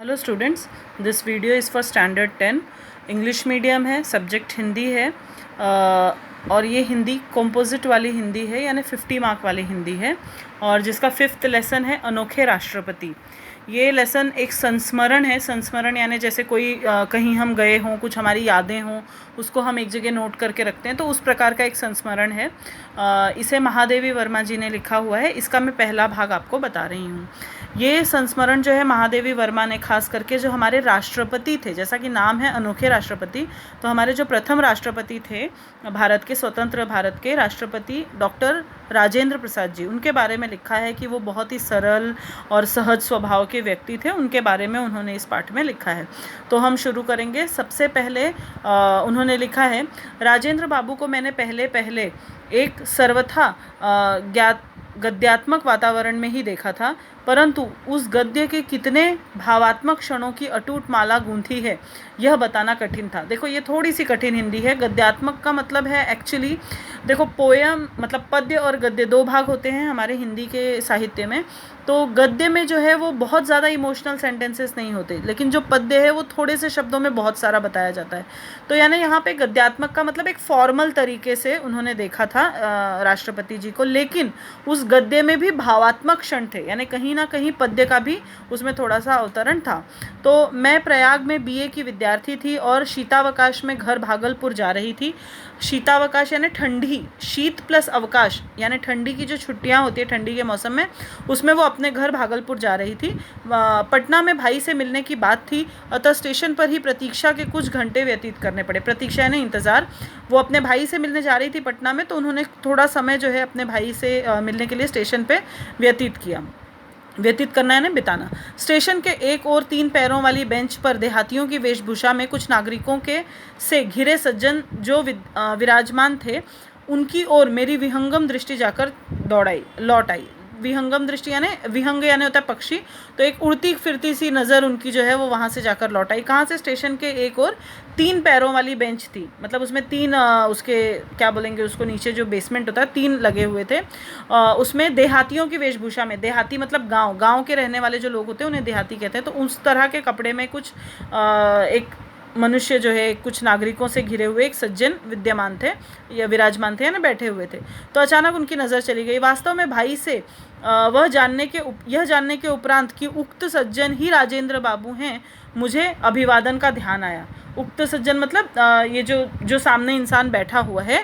Hello students, this video is for standard 10। English medium है, subject Hindi है और ये हिंदी कंपोजिट वाली हिंदी है, यानी 50 मार्क वाली हिंदी है और जिसका 5th लेसन है अनोखे राष्ट्रपति। ये लेसन एक संस्मरण है। संस्मरण यानी जैसे कोई कहीं हम गए हों, कुछ हमारी यादें हों, उसको हम एक जगह नोट करके रखते हैं, तो उस प्रकार का एक संस्मरण है। इसे महादेवी वर्मा जी ने लिखा हुआ है। इसका मैं पहला भाग आपको बता रही हूँ। ये संस्मरण जो है महादेवी वर्मा ने खास करके जो हमारे राष्ट्रपति थे, जैसा कि नाम है अनोखे राष्ट्रपति, तो हमारे जो प्रथम राष्ट्रपति थे भारत के, स्वतंत्र भारत के राष्ट्रपति डॉक्टर राजेंद्र प्रसाद जी, उनके बारे में लिखा है कि वो बहुत ही सरल और सहज स्वभाव के व्यक्ति थे। उनके बारे में उन्होंने इस पाठ में लिखा है। तो हम शुरू करेंगे। सबसे पहले उन्होंने लिखा है, राजेंद्र बाबू को मैंने पहले एक सर्वथा गद्यात्मक वातावरण में ही देखा था, परंतु उस गद्य के कितने भावात्मक क्षणों की अटूट माला गूंथी है यह बताना कठिन था। देखो, ये थोड़ी सी कठिन हिंदी है। गद्यात्मक का मतलब है एक्चुअली, देखो पोयम मतलब पद्य और गद्य दो भाग होते हैं हमारे हिंदी के साहित्य में। तो गद्य में जो है वो बहुत ज़्यादा इमोशनल सेंटेंसेस नहीं होते, लेकिन जो पद्य है वो थोड़े से शब्दों में बहुत सारा बताया जाता है। तो यानी यहाँ पे गद्यात्मक का मतलब एक फॉर्मल तरीके से उन्होंने देखा था राष्ट्रपति जी को, लेकिन उस गद्य में भी भावात्मक क्षण थे, यानी कहीं ना कहीं पद्य का भी उसमें थोड़ा सा अवतरण था। तो मैं प्रयाग में बीए की विद्यार्थी थी और शीतावकाश में घर भागलपुर जा रही थी। शीतावकाश यानी ठंडी, शीत प्लस अवकाश यानी ठंडी की जो छुट्टियां होती है ठंडी के मौसम में, उसमें वो अपने घर भागलपुर जा रही थी। पटना में भाई से मिलने की बात थी, अतः स्टेशन पर ही प्रतीक्षा के कुछ घंटे व्यतीत करने पड़े। प्रतीक्षा यानी इंतज़ार। वो अपने भाई से मिलने जा रही थी पटना में, तो उन्होंने थोड़ा समय जो है अपने भाई से मिलने के लिए स्टेशन पे व्यतीत किया। व्यतीत करना है ना, बिताना। स्टेशन के एक और 3 पैरों वाली बेंच पर देहातियों की वेशभूषा में कुछ नागरिकों के से घिरे सज्जन जो विराजमान थे, उनकी ओर मेरी विहंगम दृष्टि जाकर लौट आई। विहंगम दृष्टि यानी, विहंग यानी होता है पक्षी, तो एक उड़ती फिरती सी नज़र उनकी जो है वो वहाँ से जाकर लौट आई। कहाँ से? स्टेशन के एक और 3 पैरों वाली बेंच थी, मतलब उसमें 3 उसके क्या बोलेंगे उसको, नीचे जो बेसमेंट होता है 3 लगे हुए थे। उसमें देहातियों की वेशभूषा में, देहाती मतलब गांव के रहने वाले जो लोग होते हैं उन्हें देहाती कहते हैं, तो उस तरह के कपड़े में कुछ एक मनुष्य जो है कुछ नागरिकों से घिरे हुए एक सज्जन विद्यमान थे या विराजमान थे या ना बैठे हुए थे। तो अचानक उनकी नज़र चली गई। वास्तव में भाई से यह जानने के उपरांत कि उक्त सज्जन ही राजेंद्र बाबू हैं, मुझे अभिवादन का ध्यान आया। उक्त सज्जन मतलब ये जो सामने इंसान बैठा हुआ है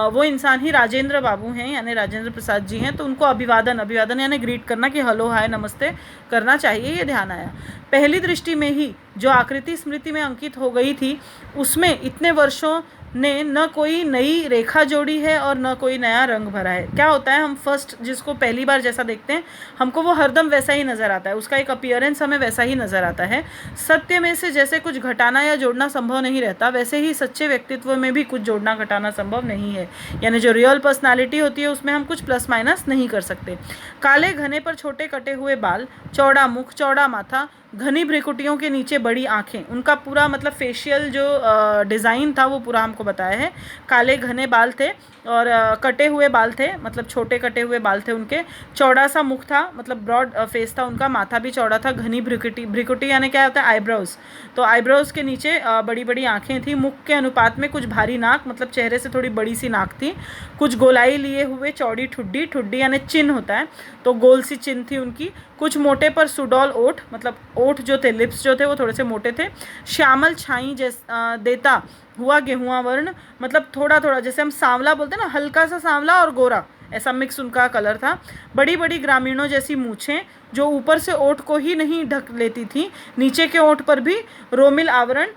वो इंसान ही राजेंद्र बाबू हैं, यानी राजेंद्र प्रसाद जी हैं। तो उनको अभिवादन यानी ग्रीट करना, कि हेलो हाय नमस्ते करना चाहिए, ये ध्यान आया। पहली दृष्टि में ही जो आकृति स्मृति में अंकित हो गई थी, उसमें इतने वर्षों ने न कोई नई रेखा जोड़ी है और न कोई नया रंग भरा है। क्या होता है, हम फर्स्ट जिसको पहली बार जैसा देखते हैं हमको वो हरदम वैसा ही नज़र आता है, उसका एक अपीयरेंस हमें वैसा ही नज़र आता है। सत्य में से जैसे कुछ घटाना या जोड़ना संभव नहीं रहता, वैसे ही सच्चे व्यक्तित्व में भी कुछ जोड़ना घटाना संभव नहीं है। यानी जो रियल पर्सनालिटी होती है उसमें हम कुछ प्लस माइनस नहीं कर सकते। काले घने पर छोटे कटे हुए बाल, चौड़ा मुख, चौड़ा माथा, घनी भ्रिकुटियों के नीचे बड़ी आंखें, उनका पूरा मतलब फेशियल जो डिज़ाइन था वो पूरा हमको बताया है। काले घने बाल थे और कटे हुए बाल थे, मतलब छोटे कटे हुए बाल थे उनके। चौड़ा सा मुख था, मतलब ब्रॉड फेस था उनका। माथा भी चौड़ा था। घनी भ्रिकुटी यानी क्या होता है, आईब्रोज। तो आईब्रोज के नीचे बड़ी बड़ी आंखें थी। मुख के अनुपात में कुछ भारी नाक, मतलब चेहरे से थोड़ी बड़ी सी नाक थी। कुछ गोलाई लिए हुए चौड़ी ठुड्डी यानी चिन्ह होता है, तो गोल सी चिन्ह थी उनकी। कुछ मोटे पर सुडौल ओठ, मतलब ओठ जो थे, लिप्स जो थे वो थोड़े से मोटे थे। श्यामल छाई देता हुआ गेहुआ वर्ण, मतलब थोड़ा थोड़ा जैसे हम सांवला बोलते हैं ना, हल्का सा सांवला और गोरा, ऐसा मिक्स उनका कलर था। बड़ी बड़ी ग्रामीणों जैसी मूछें जो ऊपर से ओठ को ही नहीं ढक लेती थी, नीचे के ओठ पर भी रोमिल आवरण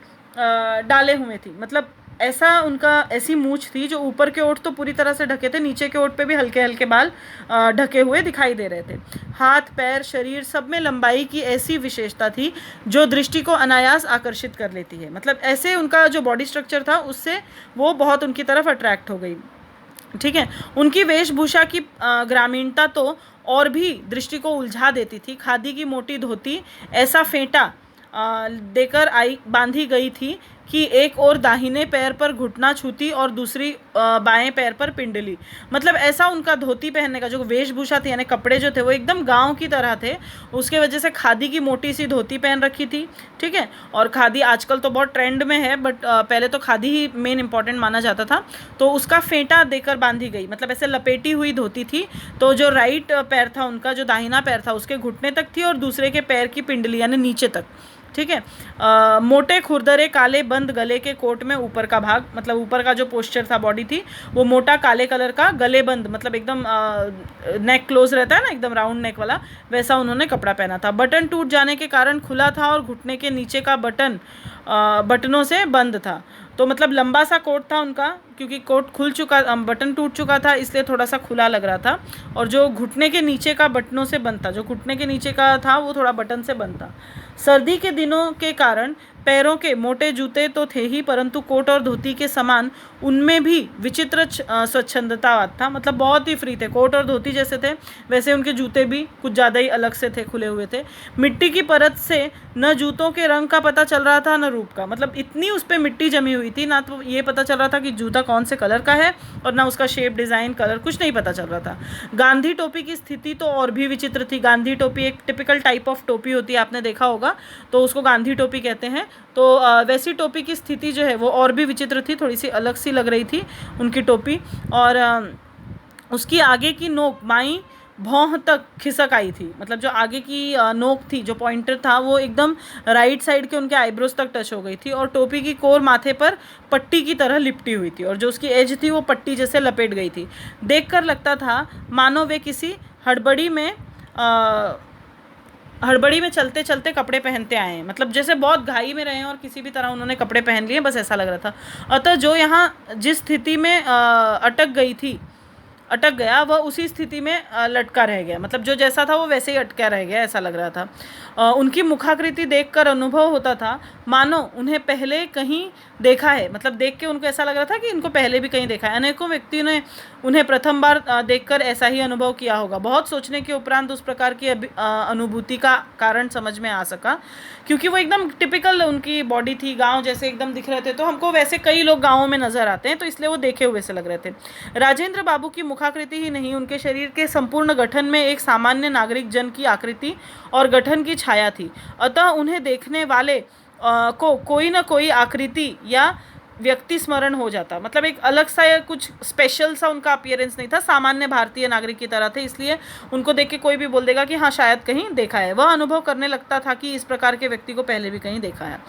डाले हुए थी। मतलब ऐसा उनका ऐसी मूछ थी जो ऊपर के ओठ तो पूरी तरह से ढके थे, नीचे के ओठ पे भी हल्के हल्के बाल ढके हुए दिखाई दे रहे थे। हाथ पैर शरीर सब में लंबाई की ऐसी विशेषता थी जो दृष्टि को अनायास आकर्षित कर लेती है। मतलब ऐसे उनका जो बॉडी स्ट्रक्चर था उससे वो बहुत उनकी तरफ अट्रैक्ट हो गई। ठीक है। उनकी वेशभूषा की ग्रामीणता तो और भी दृष्टि को उलझा देती थी। खादी की मोटी धोती ऐसा फेंटा देकर बांधी गई थी कि एक और दाहिने पैर पर घुटना छूती और दूसरी बाएं पैर पर पिंडली। मतलब ऐसा उनका धोती पहनने का जो वेशभूषा थी, यानी कपड़े जो थे वो एकदम गांव की तरह थे। उसके वजह से खादी की मोटी सी धोती पहन रखी थी, ठीक है। और खादी आजकल तो बहुत ट्रेंड में है, बट पहले तो खादी ही मेन इंपॉर्टेंट माना जाता था। तो उसका फेंटा देकर बांधी गई, मतलब ऐसे लपेटी हुई धोती थी। तो जो राइट पैर था उनका, जो दाहिना पैर था उसके घुटने तक थी और दूसरे के पैर की पिंडली यानी नीचे तक, ठीक है। मोटे खुरदरे काले बंद गले के कोट में ऊपर का भाग, मतलब ऊपर का जो पोस्चर था, बॉडी थी वो मोटा काले कलर का, गले बंद मतलब एकदम नेक क्लोज रहता है ना, एकदम राउंड नेक वाला, वैसा उन्होंने कपड़ा पहना था। बटन टूट जाने के कारण खुला था और घुटने के नीचे का बटन बटनों से बंद था। तो मतलब लंबा सा कोट था उनका, क्योंकि कोट खुल चुका, बटन टूट चुका था, इसलिए थोड़ा सा खुला लग रहा था। और जो घुटने के नीचे का बटनों से बंद था, जो घुटने के नीचे का था वो थोड़ा बटन से बंद था। सर्दी के दिनों के कारण पैरों के मोटे जूते तो थे ही, परंतु कोट और धोती के समान उनमें भी विचित्र स्वच्छंदता था। मतलब बहुत ही फ्री थे, कोट और धोती जैसे थे वैसे उनके जूते भी कुछ ज़्यादा ही अलग से थे, खुले हुए थे। मिट्टी की परत से न जूतों के रंग का पता चल रहा था न रूप का, मतलब इतनी उस पर मिट्टी जमी हुई थी, ना तो ये पता चल रहा था कि जूता कौन से कलर का है और ना उसका शेप, डिज़ाइन, कलर कुछ नहीं पता चल रहा था। गांधी टोपी की स्थिति तो और भी विचित्र थी। गांधी टोपी एक टिपिकल टाइप ऑफ टोपी होती है, आपने देखा होगा, तो उसको गांधी टोपी कहते हैं। तो वैसी टोपी की स्थिति जो है वो और भी विचित्र थी, थोड़ी सी अलग सी लग रही थी उनकी टोपी। और उसकी आगे की नोक बाईं भौं तक खिसक आई थी, मतलब जो आगे की नोक थी, जो पॉइंटर था, वो एकदम राइट साइड के उनके आईब्रोज तक टच हो गई थी। और टोपी की कोर माथे पर पट्टी की तरह लिपटी हुई थी और जो उसकी एज थी वो पट्टी जैसे लपेट गई थी। देखकर लगता था मानो वे किसी हड़बड़ी में चलते चलते कपड़े पहनते आए हैं, मतलब जैसे बहुत घाई में रहे हैं और किसी भी तरह उन्होंने कपड़े पहन लिए, बस ऐसा लग रहा था। अतः जो यहाँ जिस स्थिति में अटक गया वह उसी स्थिति में लटका रह गया, मतलब जो जैसा था वो वैसे ही अटका रह गया, ऐसा लग रहा था। उनकी मुखाकृति देखकर अनुभव होता था मानो उन्हें पहले कहीं देखा है, मतलब देख के उनको ऐसा लग रहा था कि इनको पहले भी कहीं देखा है। अनेकों व्यक्तियों ने उन्हें प्रथम बार देखकर ऐसा ही अनुभव किया होगा। बहुत सोचने के उपरांत उस प्रकार की अनुभूति का कारण समझ में आ सका, क्योंकि वो एकदम टिपिकल उनकी बॉडी थी, गांव जैसे एकदम दिख रहे थे। तो हमको वैसे कई लोग गाँवों में नजर आते हैं, तो इसलिए वो देखे हुए से लग रहे थे। राजेंद्र बाबू की मुखाकृति ही नहीं, उनके शरीर के संपूर्ण गठन में एक सामान्य नागरिक जन की आकृति और गठन की छाया थी। अतः उन्हें देखने वाले को कोई ना कोई आकृति या व्यक्ति स्मरण हो जाता, मतलब एक अलग सा या कुछ स्पेशल सा उनका अपीयरेंस नहीं था, सामान्य भारतीय नागरिक की तरह थे, इसलिए उनको देख के कोई भी बोल देगा कि हाँ शायद कहीं देखा है। वह अनुभव करने लगता था कि इस प्रकार के व्यक्ति को पहले भी कहीं देखा है।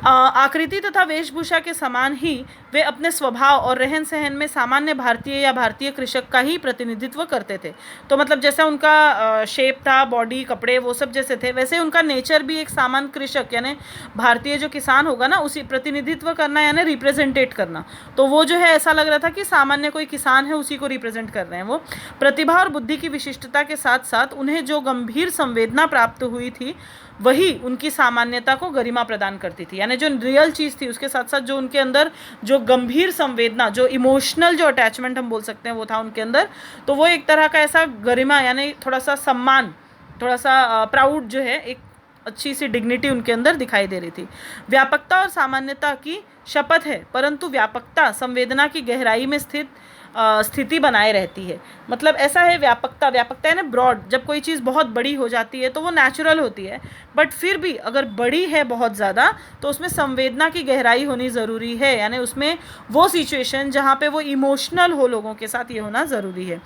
आकृति तथा वेशभूषा के समान ही वे अपने स्वभाव और रहन सहन में सामान्य भारतीय या भारतीय कृषक का ही प्रतिनिधित्व करते थे। तो मतलब जैसा उनका शेप था, बॉडी, कपड़े, वो सब जैसे थे, वैसे उनका नेचर भी एक सामान्य कृषक यानी भारतीय जो किसान होगा ना, उसी प्रतिनिधित्व करना यानी रिप्रेजेंटेट करना। तो वो जो है ऐसा लग रहा था कि सामान्य कोई किसान है, उसी को रिप्रेजेंट कर रहे हैं वो। प्रतिभा और बुद्धि की विशिष्टता के साथ साथ उन्हें जो गंभीर संवेदना प्राप्त हुई थी वही उनकी सामान्यता को गरिमा प्रदान करती थी, यानी जो रियल चीज़ थी उसके साथ साथ जो उनके अंदर जो गंभीर संवेदना, जो इमोशनल जो अटैचमेंट हम बोल सकते हैं वो था उनके अंदर। तो वो एक तरह का ऐसा गरिमा यानी थोड़ा सा सम्मान, थोड़ा सा प्राउड जो है, एक अच्छी सी डिग्निटी उनके अंदर दिखाई दे रही थी। व्यापकता और सामान्यता की शपथ है, परंतु व्यापकता संवेदना की गहराई में स्थिति बनाए रहती है। मतलब ऐसा है, व्यापकता है ना ब्रॉड, जब कोई चीज़ बहुत बड़ी हो जाती है तो वो नेचुरल होती है, बट फिर भी अगर बड़ी है बहुत ज़्यादा तो उसमें संवेदना की गहराई होनी ज़रूरी है, यानी उसमें वो सिचुएशन जहाँ पे वो इमोशनल हो लोगों के साथ, ये होना ज़रूरी है।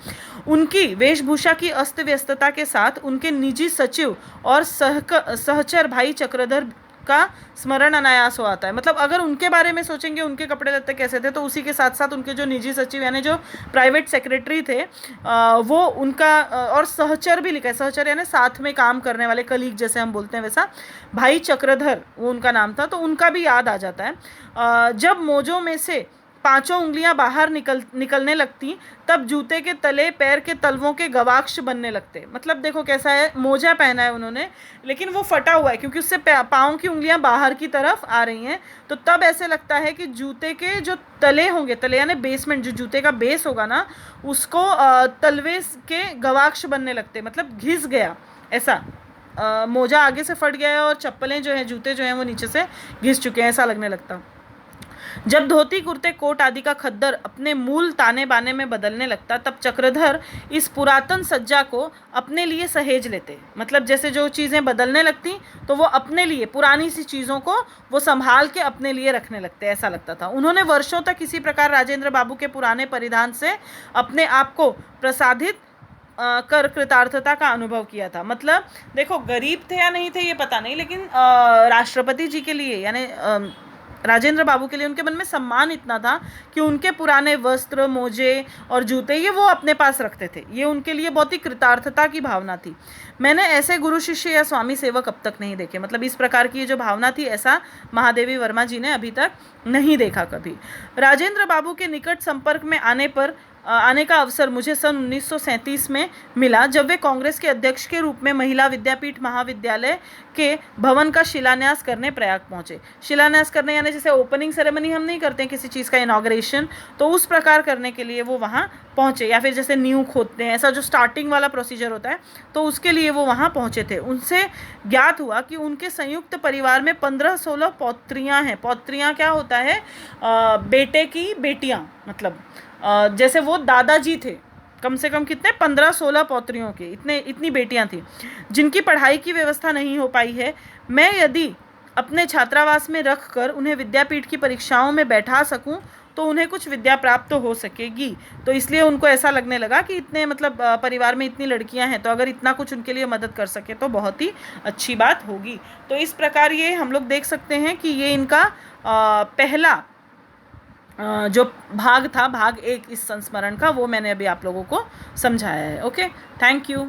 उनकी वेशभूषा की अस्त व्यस्तता के साथ उनके निजी सचिव और सहचर भाई चक्रधर का स्मरण अनायास हो आता है। मतलब अगर उनके बारे में सोचेंगे, उनके कपड़े लत्ते कैसे थे, तो उसी के साथ साथ उनके जो निजी सचिव यानी जो प्राइवेट सेक्रेटरी थे वो उनका, और सहचर भी लिखा है, सहचर यानी साथ में काम करने वाले, कलीग जैसे हम बोलते हैं वैसा, भाई चक्रधर वो उनका नाम था, तो उनका भी याद आ जाता है। जब मोजों में से 5 उंगलियां बाहर निकलने लगती तब जूते के तले पैर के तलवों के गवाक्ष बनने लगते। मतलब देखो कैसा है, मोजा पहना है उन्होंने लेकिन वो फटा हुआ है क्योंकि उससे पाँव की उंगलियां बाहर की तरफ आ रही हैं, तो तब ऐसे लगता है कि जूते के जो तले होंगे, तले यानी बेसमेंट, जो जूते का बेस होगा ना, उसको तलवे के गवाक्ष बनने लगते, मतलब घिस गया ऐसा। मोजा आगे से फट गया है और चप्पलें जो हैं, जूते जो हैं वो नीचे से घिस चुके हैं, ऐसा लगने लगता। जब धोती कुर्ते कोट आदि का खद्दर अपने मूल ताने बाने में बदलने लगता, तब चक्रधर इस पुरातन सज्जा को अपने लिए सहेज लेते। मतलब जैसे जो चीज़ें बदलने लगती तो वो अपने लिए पुरानी सी चीज़ों को वो संभाल के अपने लिए रखने लगते, ऐसा लगता था। उन्होंने वर्षों तक इसी प्रकार राजेंद्र बाबू के पुराने परिधान से अपने आप को प्रसादित कर कृतार्थता का अनुभव किया था। मतलब देखो, गरीब थे या नहीं थे ये पता नहीं, लेकिन राष्ट्रपति जी के लिए यानी राजेंद्र बाबू के लिए उनके मन में सम्मान इतना था कि उनके पुराने वस्त्र, मोजे और जूते ये वो अपने पास रखते थे। ये उनके लिए बहुत ही कृतार्थता की भावना थी। मैंने ऐसे गुरु शिष्य या स्वामी सेवक अब तक नहीं देखे। मतलब इस प्रकार की ये जो भावना थी, ऐसा महादेवी वर्मा जी ने अभी तक नहीं देखा कभी। राजेंद्र बाबू के निकट संपर्क में आने का अवसर मुझे सन 1937 में मिला, जब वे कांग्रेस के अध्यक्ष के रूप में महिला विद्यापीठ महाविद्यालय के भवन का शिलान्यास करने प्रयाग पहुंचे। शिलान्यास करने यानी जैसे ओपनिंग सेरेमनी हम नहीं करते हैं किसी चीज़ का, इनॉग्रेशन, तो उस प्रकार करने के लिए वो वहाँ पहुंचे, या फिर जैसे नींव खोदते हैं, ऐसा जो स्टार्टिंग वाला प्रोसीजर होता है, तो उसके लिए वो वहाँ पहुंचे थे। उनसे ज्ञात हुआ कि उनके संयुक्त परिवार में 15-16 पौत्रियाँ हैं। पौत्रियाँ क्या होता है? बेटे की बेटियाँ। मतलब जैसे वो दादाजी थे, कम से कम कितने 15-16 पौत्रियों के इतनी बेटियां थी जिनकी पढ़ाई की व्यवस्था नहीं हो पाई है। मैं यदि अपने छात्रावास में रख कर उन्हें विद्यापीठ की परीक्षाओं में बैठा सकूं तो उन्हें कुछ विद्या प्राप्त तो हो सकेगी। तो इसलिए उनको ऐसा लगने लगा कि इतने मतलब परिवार में इतनी लड़कियां हैं, तो अगर इतना कुछ उनके लिए मदद कर सके तो बहुत ही अच्छी बात होगी। तो इस प्रकार ये हम लोग देख सकते हैं कि ये इनका पहला जो भाग था, भाग 1 इस संस्मरण का, वो मैंने अभी आप लोगों को समझाया है। Okay, thank you.